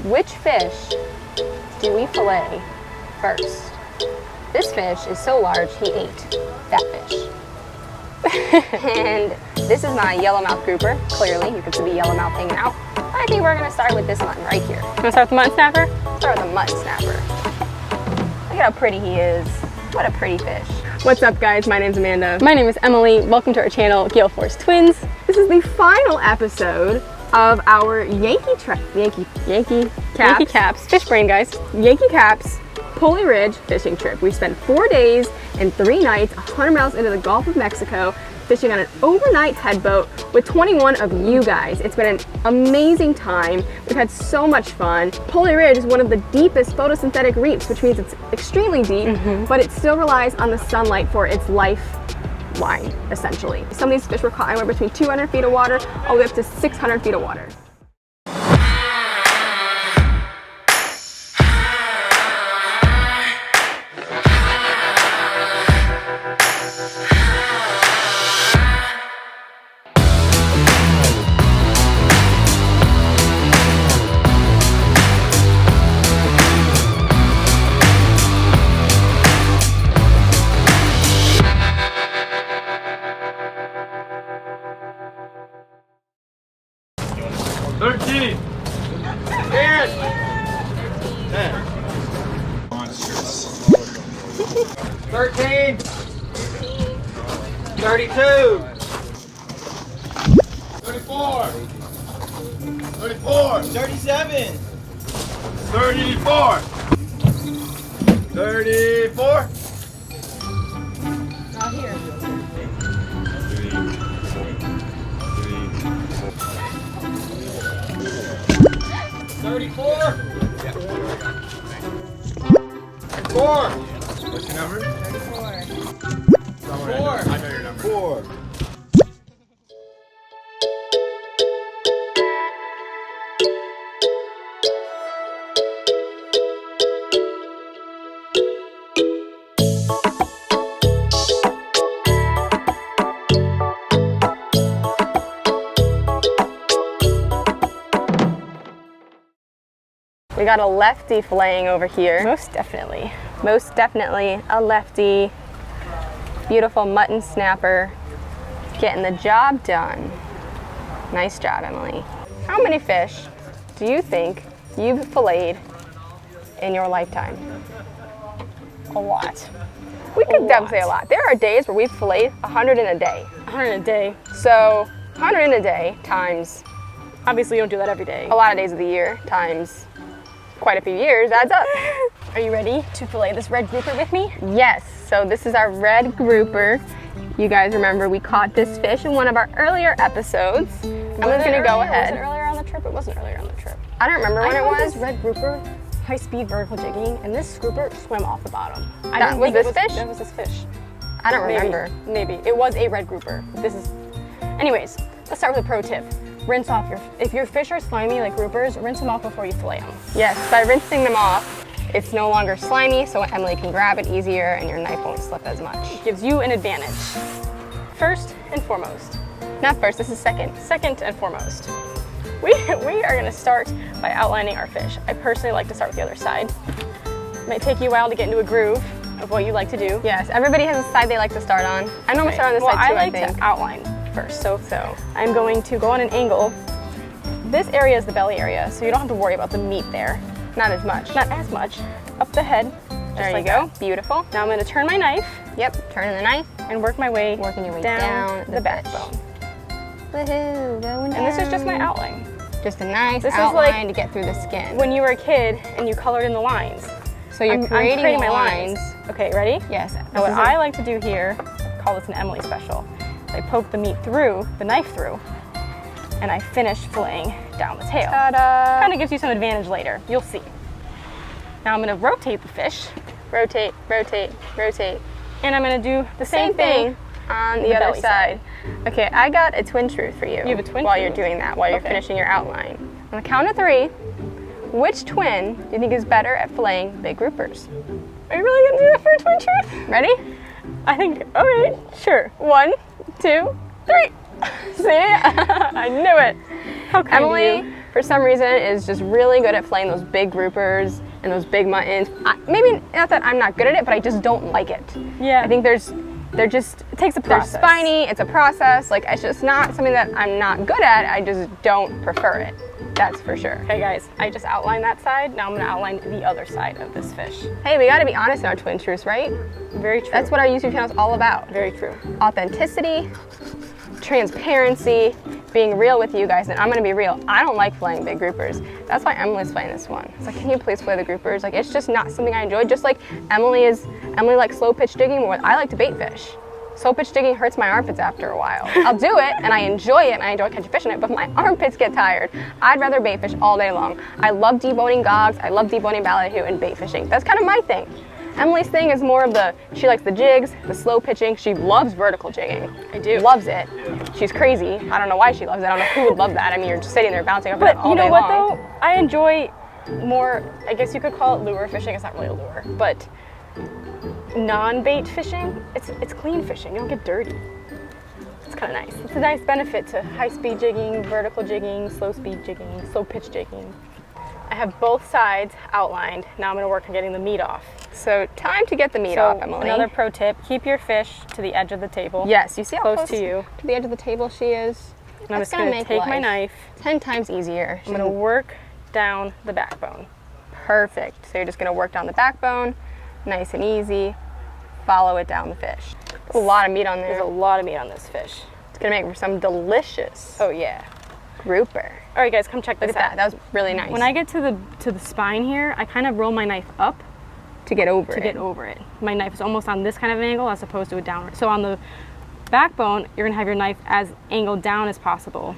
Which fish do we fillet first? This fish is so large, he ate that fish. And this is my yellowmouth grouper. Clearly, you can see the yellowmouth hanging out. I think we're gonna start with this mutton right here. Wanna start with the mutton snapper? Start with the mutton snapper. Look at how pretty he is. What a pretty fish. What's up, guys? My name's Amanda. My name is Emily. Welcome to our channel, Gale Force Twins. This is the final episode of our Yankee Capts fish brain, guys. Yankee Capts Pulley Ridge fishing trip. We spent 4 days and 3 nights, 100 miles into the Gulf of Mexico, fishing on an overnight headboat with 21 of you guys. It's been an amazing time. We've had so much fun. Pulley Ridge is one of the deepest photosynthetic reefs, which means it's extremely deep, but it still relies on the sunlight for its lifeline, essentially. Some of these fish were caught anywhere between 200 feet of water all the way up to 600 feet of water. Monsters. 13. 32. 34. 34. 37. 34. 34. Not here. 34. 4. What's your number? 34. 4. I know your number. 4. We got a lefty filleting over here. Most definitely. Most definitely a lefty. Beautiful mutton snapper. Getting the job done. Nice job, Emily. How many fish do you think you've filleted in your lifetime? A lot. We could definitely say a lot. There are days where we've filleted 100 in a day. 100 a day. So 100 in a day times Obviously, you don't do that every day. a lot of days of the year times quite a few years adds up. Are you ready to fillet this red grouper with me? Yes, so this is our red grouper. You guys remember we caught this fish in one of our earlier episodes. Emma's gonna go ahead. Was it earlier on the trip? It wasn't earlier on the trip. I don't remember when it was. This red grouper, high-speed vertical jigging, and this grouper swam off the bottom. That was this fish? That was this fish. I don't remember. Maybe. It was a red grouper. This is... Anyways, let's start with a pro tip. Rinse off if your fish are slimy like groupers, rinse them off before you fillet them. Yes, by rinsing them off, it's no longer slimy, so Emily can grab it easier and your knife won't slip as much. It gives you an advantage. First and foremost. Not first, this is second. Second and foremost. We are gonna start by outlining our fish. I personally like to start with the other side. It might take you a while to get into a groove of what you like to do. Yes, everybody has a side they like to start on. I normally start on this side too, I like think. to outline first. So I'm going to go on an angle. This area is the belly area, so you don't have to worry about the meat there. Not as much. Not as much. Up the head. There you like go. That. Beautiful. Now I'm going to turn my knife. Yep, turning the knife. And work my way, Working your way down the backbone. Woohoo, going down. And this is just my outline. Just a nice This is outline like to get through the skin. When you were a kid and you colored in the lines. So you're I'm creating my lines. Okay, ready? Yes. Now what I like to do here, call this an Emily special. I poke the meat through, the knife through, and I finish filleting down the tail. Ta-da! Kind of gives you some advantage later. You'll see. Now I'm going to rotate the fish. Rotate, rotate, rotate. And I'm going to do the same thing on the other belly side. Okay, I got a twin truth for you. You have a twin while truth? you're doing that, while you're Okay. finishing your outline. On the count of 3, which twin do you think is better at filleting big groupers? Are you really going to do that for a twin truth? Ready? I think, okay, sure. 1, 2, 3. See? I knew it. How kind of Emily you. for some reason, is just really good at filleting those big groupers and those big muttons. Maybe not that I'm not good at it, but I just don't like it. Yeah. I think it takes a process. They're spiny, it's a process. Like, it's just not something that I'm not good at. I just don't prefer it. That's for sure. Okay guys, I just outlined that side. Now I'm gonna outline the other side of this fish. Hey, we gotta be honest in our twin truths, right? Very true. That's what our YouTube channel is all about. very true. Authenticity, transparency, being real with you guys, and I'm gonna be real. I don't like filleting big groupers. That's why Emily's filleting this one. It's like, can you please fillet the groupers? Like, it's just not something I enjoy. Just like Emily likes slow pitch digging more. I like to bait fish. Slow pitch digging hurts my armpits after a while. I'll do it and I enjoy it and I enjoy catching fish in it, but my armpits get tired. I'd rather bait fish all day long. I love deboning gogs, I love deboning ballyhoo and bait fishing. That's kind of my thing. Emily's thing is more of she likes the jigs, the slow pitching. She loves vertical jigging. I do. Loves it. She's crazy. I don't know why she loves it. I don't know who would love that. I mean, you're just sitting there bouncing up and down all day long. But you know what though? I enjoy more, I guess you could call it lure fishing. It's not really a lure, but non-bait fishing, it's clean fishing. You don't get dirty. It's kind of nice. It's a nice benefit to high-speed jigging, vertical jigging, slow-speed jigging, slow pitch jigging. I have both sides outlined. Now I'm going to work on getting the meat off. So time to get the meat off, Emily. Another pro tip, keep your fish to the edge of the table. Yes, you see how close to you. To the edge of the table she is. And I'm just going to take my knife. 10 times easier. I'm going to work down the backbone. Perfect. So you're just going to work down the backbone, nice and easy. Follow it down the fish. There's a lot of meat on there. There's a lot of meat on this fish. It's going to make for some delicious grouper. All right, guys, come check this Look at out. that. That was really nice. When I get to the spine here, I kind of roll my knife up to get over it. My knife is almost on this kind of angle as opposed to a downward. So on the backbone, you're gonna have your knife as angled down as possible.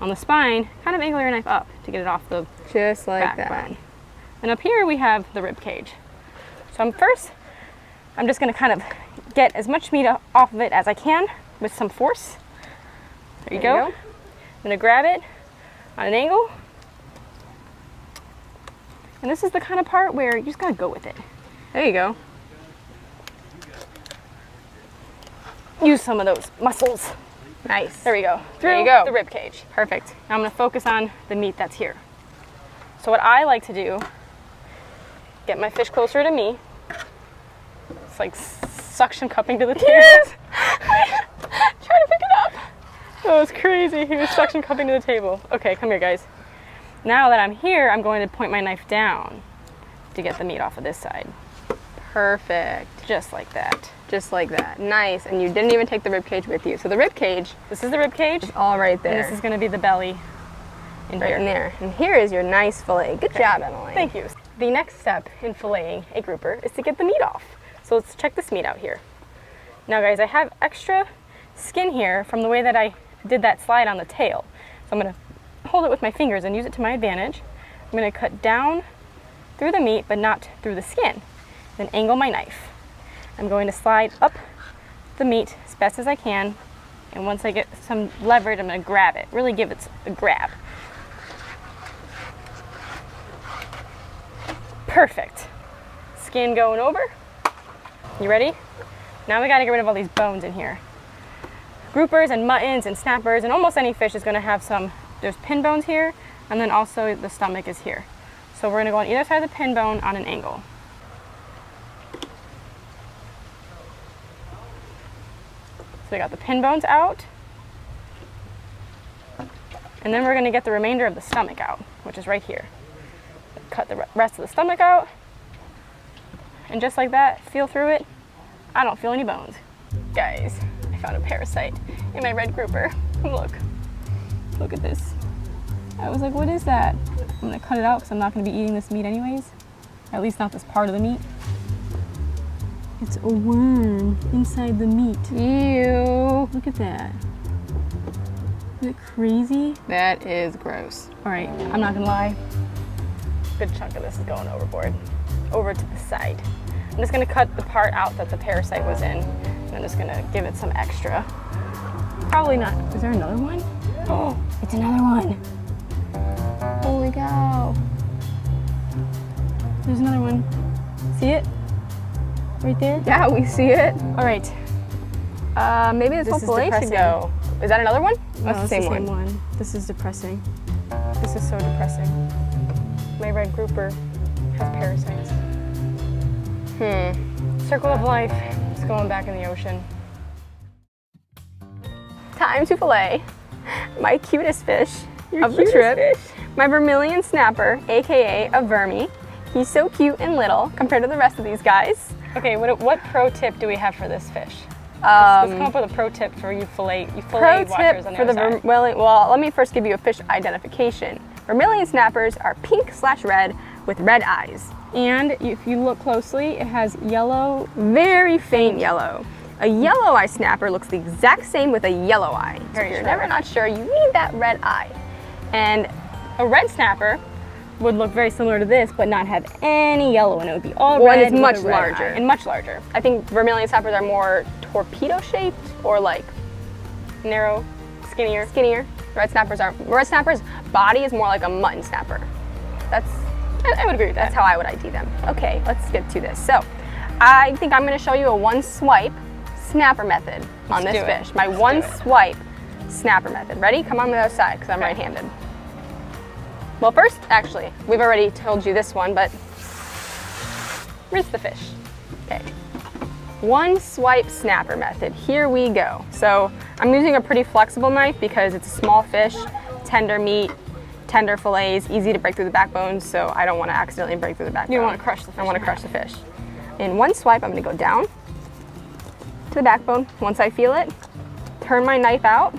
On the spine, kind of angle your knife up to get it off the just like backbone. that. And up here we have the rib cage. So I'm just gonna kind of get as much meat off of it as I can with some force. There you go. I'm gonna grab it on an angle. And this is the kind of part where you just gotta go with it. There you go. Use some of those muscles. Nice. There we go. There you go. The rib cage. Perfect. Now I'm gonna focus on the meat that's here. So what I like to do, get my fish closer to me. It's like suction cupping to the table. Yes! Trying to pick it up. That was crazy. He was suction cupping to the table. Okay, come here, guys. Now that I'm here, I'm going to point my knife down to get the meat off of this side. Perfect. Just like that. Just like that. Nice. And you didn't even take the rib cage with you. So the rib cage. This is the rib cage. Is all right there. And this is going to be the belly in right here. in there. And here is your nice fillet. Good job, Emily. Thank you. The next step in filleting a grouper is to get the meat off. So let's check this meat out here. Now, guys, I have extra skin here from the way that I did that slide on the tail. So I'm going to hold it with my fingers and use it to my advantage. I'm going to cut down through the meat, but not through the skin. Then angle my knife. I'm going to slide up the meat as best as I can, and once I get some leverage, I'm going to grab it. Really give it a grab. Perfect. Skin going over. You ready? Now we got to get rid of all these bones in here. Groupers and muttons and snappers and almost any fish is going to have there's pin bones here, and then also the stomach is here. So we're going to go on either side of the pin bone on an angle. So we got the pin bones out. And then we're going to get the remainder of the stomach out, which is right here. Cut the rest of the stomach out. And just like that, feel through it. I don't feel any bones. Guys, I found a parasite in my red grouper. Look at this. I was like, what is that? I'm going to cut it out because I'm not going to be eating this meat anyways. At least not this part of the meat. It's a worm inside the meat. Ew. Look at that. Is it crazy? That is gross. All right, I'm not gonna lie. Good chunk of this is going overboard. Over to the side. I'm just gonna cut the part out that the parasite was in. And I'm just gonna give it some extra. Probably not. Is there another one? Oh, it's another one. Holy cow. There's another one. See it? Right there? Yeah, we see it. All right. Maybe this whole fillet should go. Is that another one? No, That's the same one. This is depressing. This is so depressing. My red grouper has parasites. Circle of life. It's going back in the ocean. Time to fillet my cutest fish of the trip. My vermilion snapper, AKA a vermi. He's so cute and little compared to the rest of these guys. Okay, what pro tip do we have for this fish? Let's come up with a pro tip for you fillet watchers on the other side. Well, let me first give you a fish identification. Vermilion snappers are pink/red with red eyes. And if you look closely, it has yellow, very faint yellow. A yellow eye snapper looks the exact same with a yellow eye. So if you're never not sure, you need that red eye. And a red snapper would look very similar to this, but not have any yellow, and it would be all red. And it's much larger. And much larger. I think vermilion snappers are more torpedo shaped or like Narrow, skinnier. Red snappers' body is more like a mutton snapper. I would agree with that. That's how I would ID them. Okay, let's get to this. So, I think I'm going to show you a one swipe snapper method on this fish. My one swipe snapper method. Ready? Come on the other side because I'm right-handed. Well, first, actually, we've already told you this one, but rinse the fish. Okay. One swipe snapper method. Here we go. So I'm using a pretty flexible knife because it's a small fish, tender meat, tender fillets, easy to break through the backbone, so I don't want to accidentally break through the backbone. You want to crush the fish. I want to crush the fish. In one swipe, I'm going to go down to the backbone. Once I feel it, turn my knife out.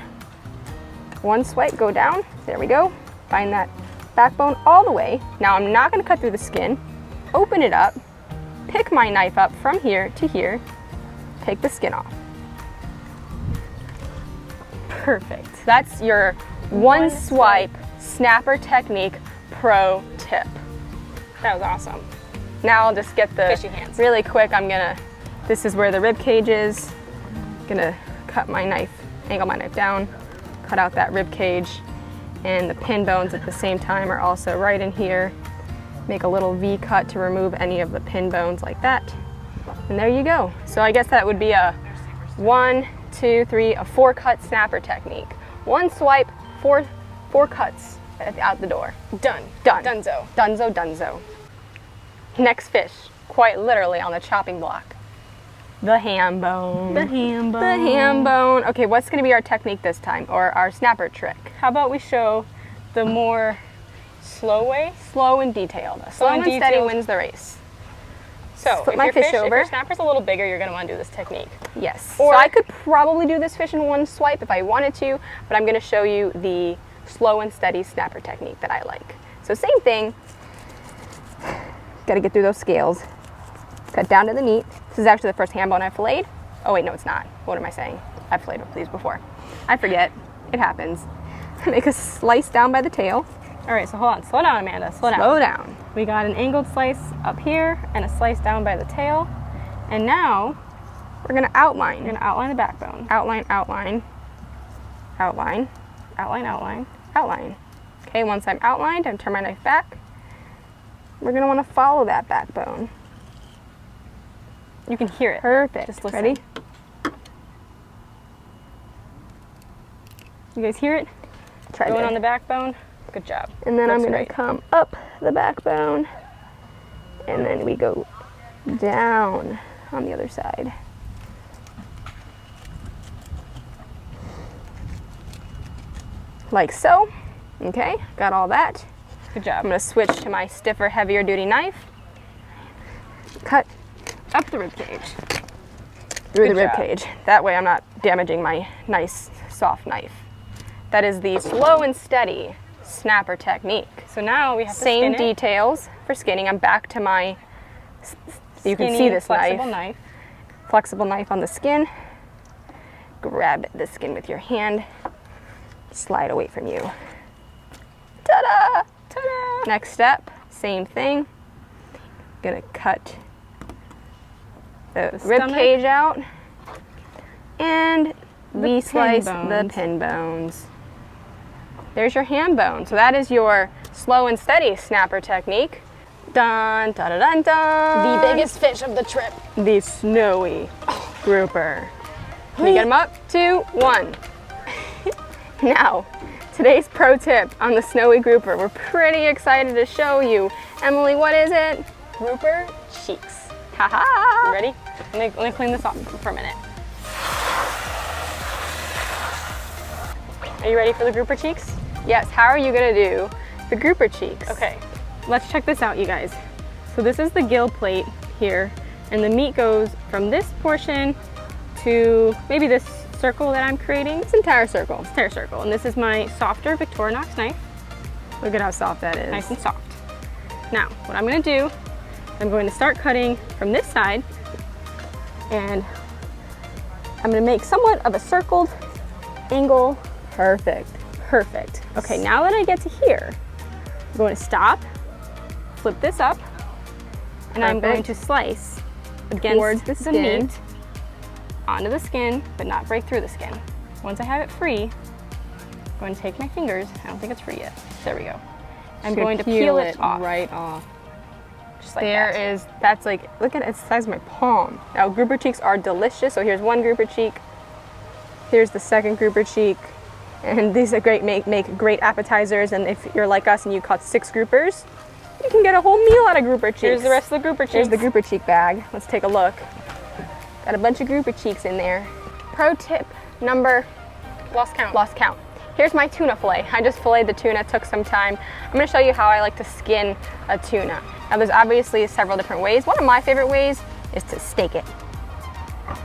One swipe, go down. There we go. Find that backbone all the way. Now I'm not going to cut through the skin. Open it up. Pick my knife up from here to here. Take the skin off. Perfect. That's your one swipe snapper technique pro tip. That was awesome. Now I'll just get the Fishy hands. really quick. This is where the rib cage is. Gonna cut my knife, angle my knife down, cut out that rib cage, and the pin bones at the same time are also right in here. Make a little V cut to remove any of the pin bones like that. And there you go. So I guess that would be a 1, 2, 3, a 4-cut snapper technique. One swipe, four cuts out the door. Done. Dunzo. Dunzo. Next fish, quite literally on the chopping block. The ham bone. Okay, what's gonna be our technique this time, or our snapper trick? How about we show the more slow way? Slow and detailed. Slow and steady wins the race. So flip my fish over. If your snapper's a little bigger, you're gonna wanna do this technique. Yes. Or so I could probably do this fish in one swipe if I wanted to, but I'm gonna show you the slow and steady snapper technique that I like. So same thing. Gotta get through those scales. Cut down to the meat. This is actually the first ham bone I filleted. Oh wait, no it's not. What am I saying? I've filleted these before. I forget. It happens. Make a slice down by the tail. All right, so hold on. Slow down, Amanda. Slow down. We got an angled slice up here and a slice down by the tail. And now we're gonna outline. We're gonna outline the backbone. Outline. Okay, once I'm outlined, I'm turn my knife back. We're gonna wanna follow that backbone. You can hear it. Perfect. Just listen. Ready? You guys hear it? Try Going on the backbone. Good job. And then Looks I'm gonna come up the backbone, and then we go down on the other side. Like so. Okay, got all that. Good job. I'm gonna switch to my stiffer, heavier duty knife. Cut up the rib cage. Through the rib cage. That way I'm not damaging my nice, soft knife. That is the slow and steady snapper technique. So now we have to same skin it. details for skinning. I'm back to my, you can see this flexible knife. Flexible knife on the skin. Grab the skin with your hand. Slide away from you. Ta-da! Ta-da! Next step, same thing. Gonna cut the rib cage out and V-slice the pin bones. There's your ham bone. So that is your slow and steady snapper technique. Dun, dun, dun, dun, dun. The biggest fish of the trip. The snowy grouper. Can you get him up? 2, 1. Now, Today's pro tip on the snowy grouper. We're pretty excited to show you. Emily, what is it? Grouper cheeks. Haha! You ready? Let me clean this off for a minute. Are you ready for the grouper cheeks? Yes, how are you gonna do the grouper cheeks? Okay, let's check this out, you guys. So this is the gill plate here, and the meat goes from this portion to maybe this circle that I'm creating. It's an entire circle. It's entire circle. And this is my softer Victorinox knife. Look at how soft that is. Nice and soft. Now, what I'm gonna do, I'm going to start cutting from this side, and I'm gonna make somewhat of a circled angle. Perfect. Perfect. Okay, now that I get to here, I'm going to stop, flip this up, and I'm going to slice Towards against the the skin. meat onto the skin, but not break through the skin. Once I have it free, I'm going to take my fingers, I don't think it's free yet, there we go. I'm going to peel it off. right off. Just like There that. is, that's like, look at it, it's the size of my palm. Now grouper cheeks are delicious. So here's one grouper cheek. Here's the second grouper cheek. And these are great, make great appetizers. And if you're like us and you caught 6 groupers, you can get a whole meal out of grouper cheeks. Here's the rest of the grouper cheeks. Here's the grouper cheek bag. Let's take a look. Got a bunch of grouper cheeks in there. Pro tip number, Lost count. lost count. Here's my tuna fillet. I just filleted the tuna, took some time. I'm gonna show you how I like to skin a tuna. Now there's obviously several different ways. One of my favorite ways is to steak it.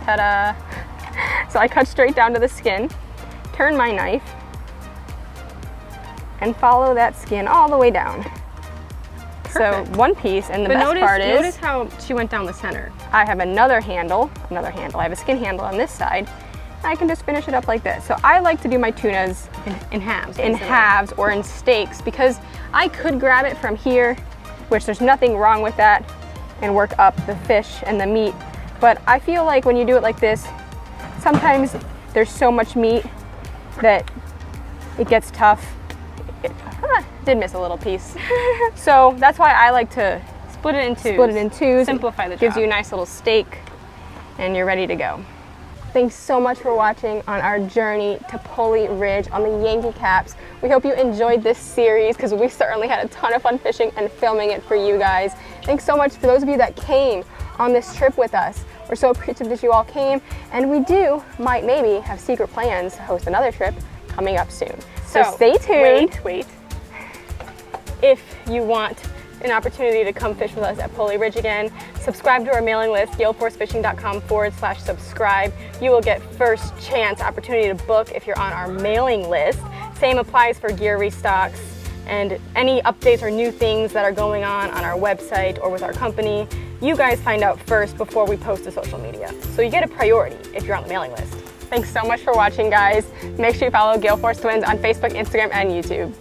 Ta-da! So I cut straight down to the skin, turn my knife, and follow that skin all the way down. Perfect. So one piece, and the But best part is, notice how she went down the center. I have another handle. I have a skin handle on this side. I can just finish it up like this. So I like to do my tunas In halves. in basically. halves or in steaks because I could grab it from here, which there's nothing wrong with that, and work up the fish and the meat. But I feel like when you do it like this, sometimes there's so much meat that it gets tough. Did miss a little piece. So that's why I like to Split it in two. split it in twos. Simplify the Gives job. you a nice little steak and you're ready to go. Thanks so much for watching on our journey to Pulley Ridge on the Yankee Capts. We hope you enjoyed this series because we certainly had a ton of fun fishing and filming it for you guys. Thanks so much for those of you that came on this trip with us. We're so appreciative that you all came, and we might maybe have secret plans to host another trip coming up soon. So stay tuned. Wait. If you want an opportunity to come fish with us at Pulley Ridge again, subscribe to our mailing list, galeforcefishing.com/subscribe. You will get first chance opportunity to book if you're on our mailing list. Same applies for gear restocks and any updates or new things that are going on our website or with our company. You guys find out first before we post to social media. So you get a priority if you're on the mailing list. Thanks so much for watching, guys. Make sure you follow Gale Force Twins on Facebook, Instagram, and YouTube.